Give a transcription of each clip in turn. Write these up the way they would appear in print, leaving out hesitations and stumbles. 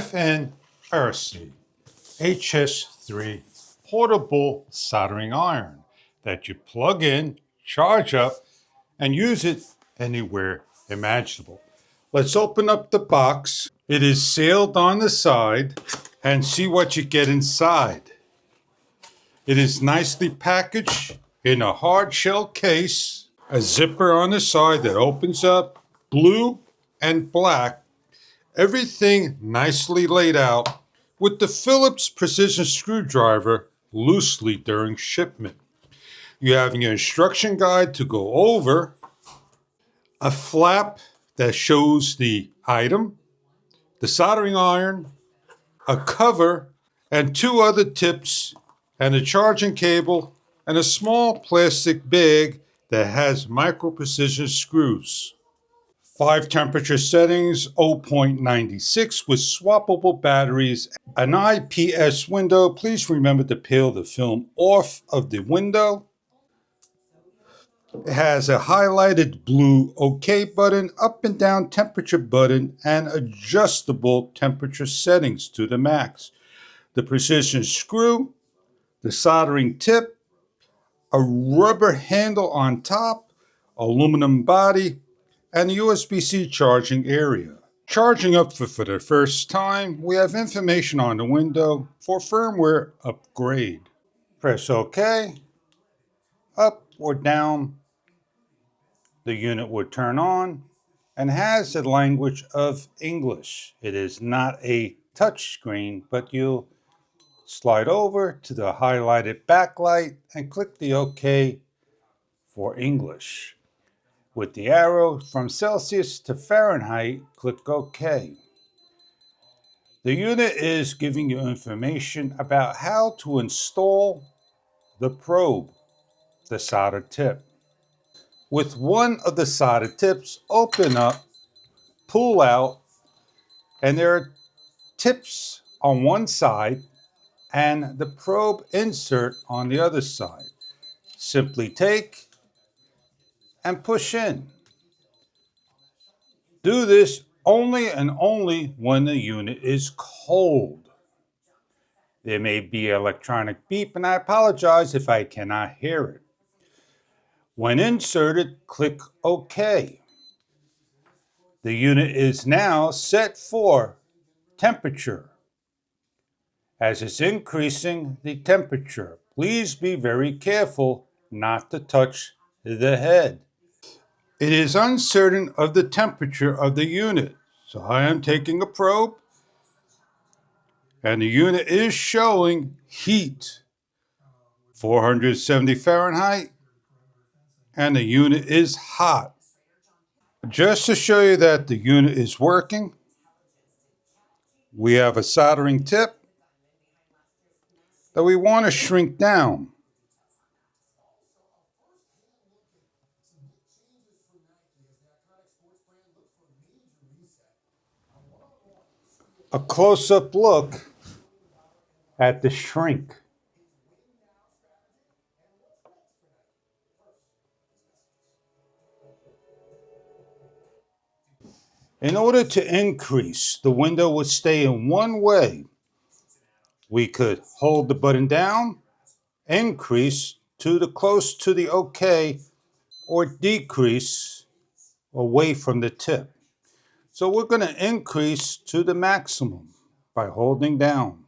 FNIRSI HS-03 portable soldering iron that you plug in, charge up, and use it anywhere imaginable. Let's open up the box. It is sealed on the side and see what you get inside. It is nicely packaged in a hard shell case, a zipper on the side that opens up, blue and black. Everything nicely laid out with the Phillips precision screwdriver loosely during shipment. You have your instruction guide to go over, a flap that shows the item, the soldering iron, a cover, and 2 other tips, and a charging cable, and a small plastic bag that has micro precision screws. 5 temperature settings, 0.96 with swappable batteries, an IPS window. Please remember to peel the film off of the window. It has a highlighted blue OK button, up and down temperature button, and adjustable temperature settings to the max. The precision screw, the soldering tip, a rubber handle on top, aluminum body, and the USB-C charging area. Charging up for the first time, we have information on the window for firmware upgrade. Press OK, up or down, the unit would turn on and has the language of English. It is not a touch screen, but you'll slide over to the highlighted backlight and click the OK for English. With the arrow from Celsius to Fahrenheit, click OK. The unit is giving you information about how to install the probe, the solder tip. With one of the solder tips, open up, pull out, and there are tips on one side and the probe insert on the other side. Simply take and push in. Do this only and only when the unit is cold. There may be an electronic beep, and I apologize if I cannot hear it. When inserted, click OK. The unit is now set for temperature. As it's increasing the temperature, please be very careful not to touch the head. It is uncertain of the temperature of the unit, so I am taking a probe, and the unit is showing heat, 470 Fahrenheit, and the unit is hot. Just to show you that the unit is working, we have a soldering tip that we want to shrink down. A close-up look at the shrink. In order to increase, the window would stay in one way. We could hold the button down, increase to the close to the OK, or decrease away from the tip. So we're going to increase to the maximum by holding down.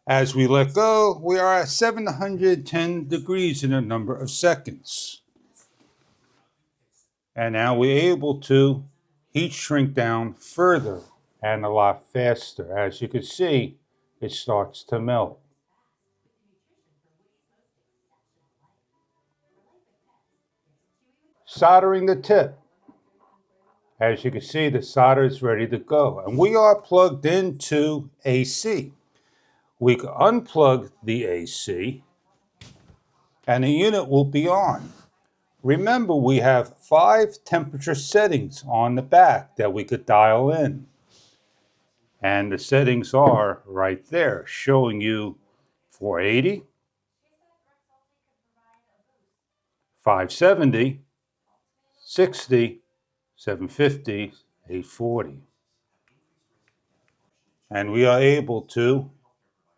As we let go, we are at 710 degrees in a number of seconds. And now we're able to heat shrink down further and a lot faster. As you can see, it starts to melt. Soldering the tip. As you can see, the solder is ready to go. And we are plugged into AC. We can unplug the AC and the unit will be on. Remember, we have 5 temperature settings on the back that we could dial in. And the settings are right there, showing you 480, 570, 60, 750, 840. And we are able to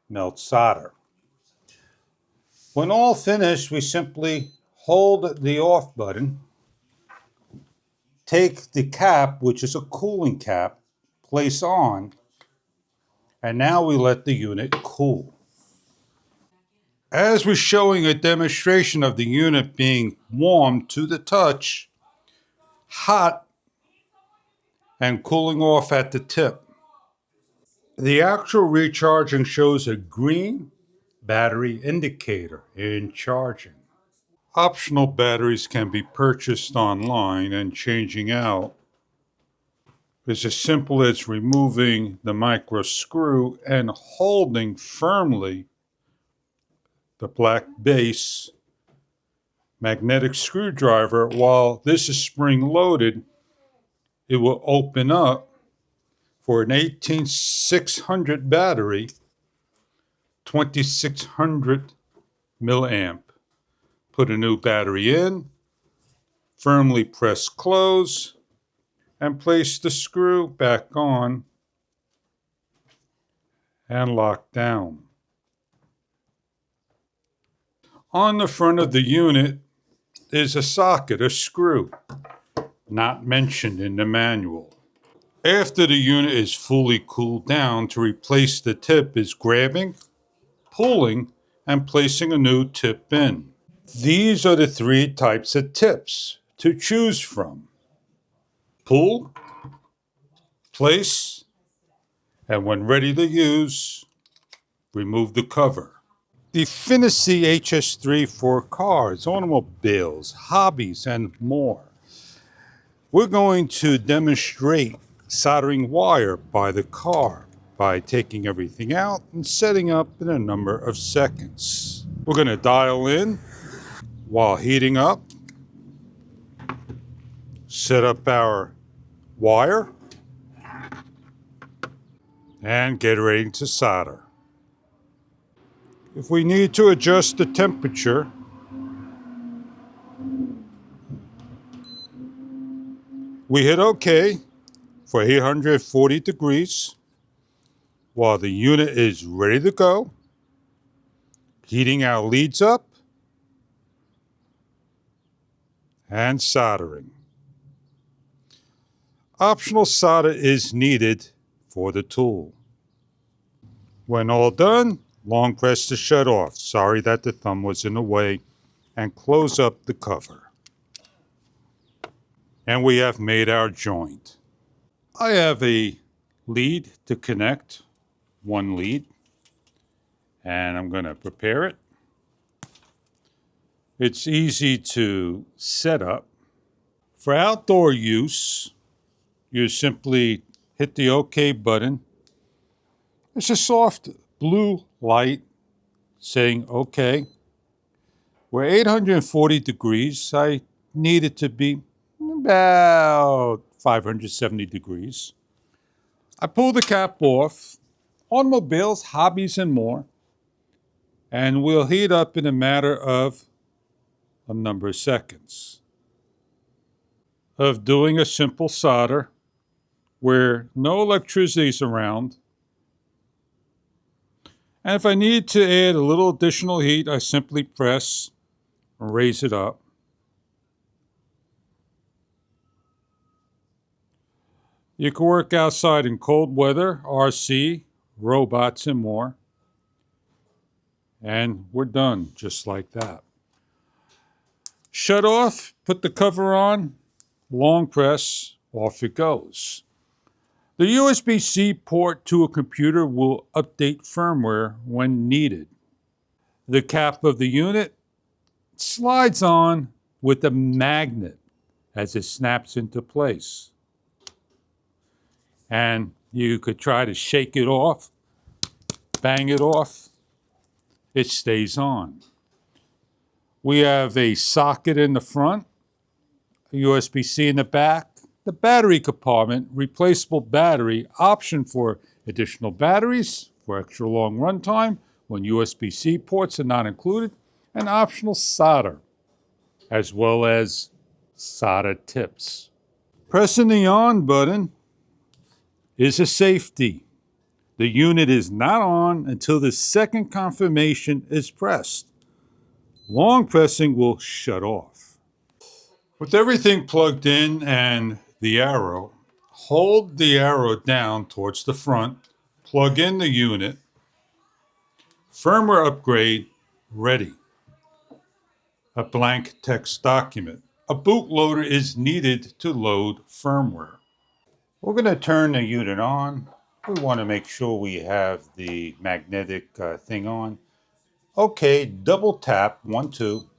melt solder. When all finished, we simply hold the off button, take the cap, which is a cooling cap, place on, and now we let the unit cool. As we're showing a demonstration of the unit being warm to the touch, hot, and cooling off at the tip. The actual recharging shows a green battery indicator in charging. Optional batteries can be purchased online, and changing out is as simple as removing the micro screw and holding firmly the black base magnetic screwdriver. While this is spring loaded, it will open up for an 18600 battery, 2600 milliamp. Put a new battery in, firmly press close, and place the screw back on and lock down. On the front of the unit is a socket, a screw, not mentioned in the manual. After the unit is fully cooled down, to replace the tip is grabbing, pulling, and placing a new tip in. These are the three types of tips to choose from: pull, place, and when ready to use, remove the cover. The FNIRSI HS-03 for cars, automobiles, hobbies, and more. We're going to demonstrate soldering wire by the car by taking everything out and setting up in a number of seconds. We're going to dial in while heating up, set up our wire, and get ready to solder. If we need to adjust the temperature, we hit OK for 840 degrees while the unit is ready to go. Heating our leads up and soldering. Optional solder is needed for the tool. When all done, long press to shut off. Sorry that the thumb was in the way, and close up the cover. And we have made our joint. I have a lead to connect, one lead, and I'm going to prepare it. It's easy to set up. For outdoor use, you simply hit the OK button. It's a soft blue light saying OK. We're 840 degrees. I need it to be about 570 degrees. I pull the cap off. Automobiles, hobbies, and more. And we'll heat up in a matter of a number of seconds of doing a simple solder where no electricity is around. And if I need to add a little additional heat, I simply press and raise it up. You can work outside in cold weather, RC, robots, and more. And we're done just like that. Shut off, put the cover on, long press, off it goes. The USB-C port to a computer will update firmware when needed. The cap of the unit slides on with a magnet as it snaps into place. And you could try to shake it off, bang it off, it stays on. We have a socket in the front, a USB-C in the back, the battery compartment, replaceable battery, option for additional batteries for extra long runtime when USB-C ports are not included, and optional solder. as well as solder tips. Pressing the on button is a safety. The unit is not on until the second confirmation is pressed. Long pressing will shut off. With everything plugged in and the arrow, hold the arrow down towards the front, plug in the unit, firmware upgrade ready. A blank text document. A bootloader is needed to load firmware. We're going to turn the unit on. We want to make sure we have the magnetic thing on. Okay, double tap, 1, 2.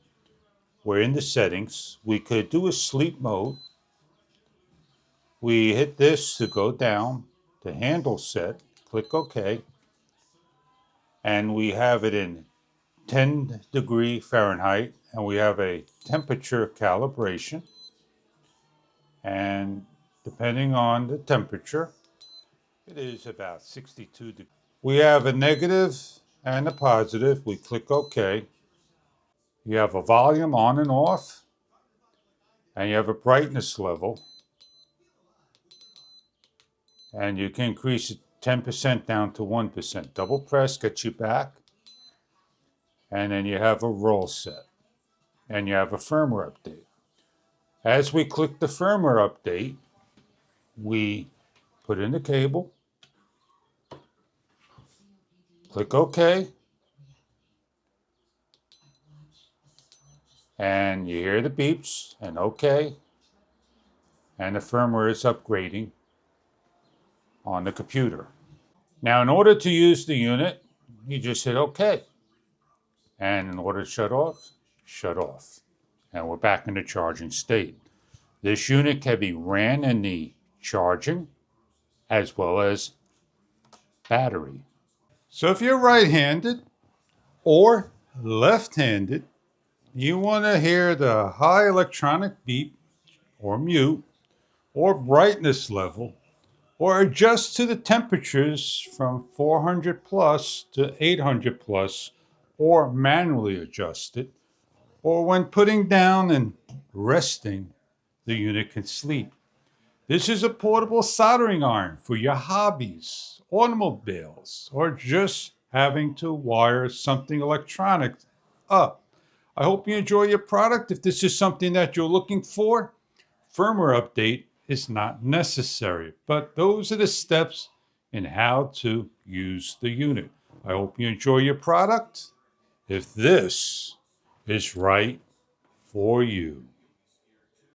We're in the settings. We could do a sleep mode. We hit this to go down. The handle set. Click OK. And we have it in 10° Fahrenheit. And we have a temperature calibration. And depending on the temperature, it is about 62 degrees. We have a negative and a positive. We click OK. You have a volume on and off, and you have a brightness level. And you can increase it 10% down to 1%. Double press gets you back. And then you have a roll set. And you have a firmware update. As we click the firmware update, we put in the cable, click OK, and you hear the beeps, and OK, and the firmware is upgrading on the computer. Now, in order to use the unit, you just hit OK. And in order to shut off, shut off. And we're back in the charging state. This unit can be ran in the charging as well as battery. So if you're right-handed or left-handed, you want to hear the high electronic beep or mute or brightness level or adjust to the temperatures from 400 plus to 800 plus or manually adjust it, or when putting down and resting, the unit can sleep. This is a portable soldering iron for your hobbies, automobiles, or just having to wire something electronic up. I hope you enjoy your product. If this is something that you're looking for, firmware update is not necessary, but those are the steps in how to use the unit. I hope you enjoy your product. If this is right for you.